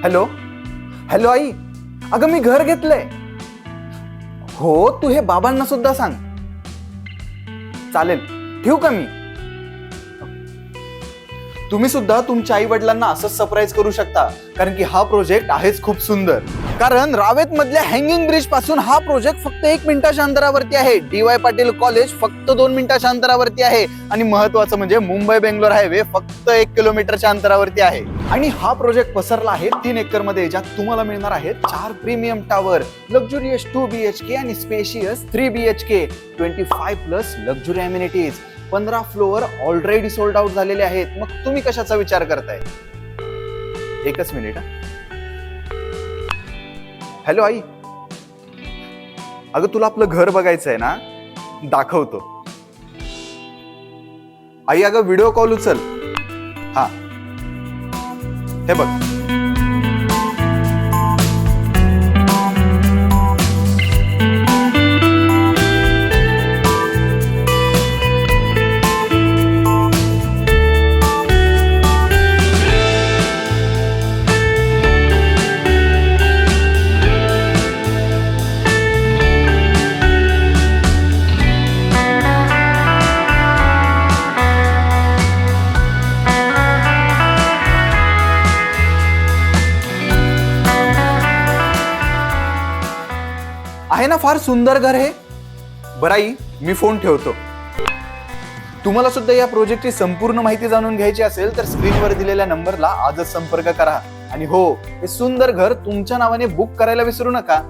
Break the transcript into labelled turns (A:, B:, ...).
A: Hello hello आई, अगं मी घर घेतलंय. हो, तू हे बाबांना सुद्धा सांग. चालेल, ठेवू का मी? तुम्ही सुद्धा तुमच्या आई वडिलांना असंच सरप्राईज करू शकता, कारण की हा प्रोजेक्ट आहेच खूप सुंदर. कारण रावेत मधल्या हँगिंग ब्रिज पासून हा प्रोजेक्ट फक्त 1 मिनिटाच्या अंतरावरती आहे. DY पाटील कॉलेज फक्त 2 मिनिटाच्या अंतरावरती आहे. आणि महत्वाचं म्हणजे मुंबई बेंगलोर हायवे फक्त 1 किलोमीटरच्या अंतरावरती आहे. आणि हा प्रोजेक्ट पसरला आहे 3 एकर मध्ये, ज्यात तुम्हाला मिळणार आहेत 4 प्रीमियम टावर, लक्झुरियस 2 BHK आणि spacious 3 BHK, 25+ luxury amenities. 15 floor already sold out झालेले आहेत. मग तुम्ही कशाचा विचार करताय? एकच मिनिट. हॅलो आई, अगं तुला आपलं घर बघायचंय ना? दाखवतो. आई अगं व्हिडिओ कॉल उचल. हा, हे बघ. आहे ना फार सुंदर घर हे? बरं आई, मी फोन ठेवतो. तुम्हाला सुद्धा या प्रोजेक्टची संपूर्ण माहिती जाणून घ्यायची असेल तर स्क्रीनवर दिलेल्या नंबरला आजच संपर्क करा. आणि हो, हे सुंदर घर तुमच्या नावाने बुक करायला विसरू नका.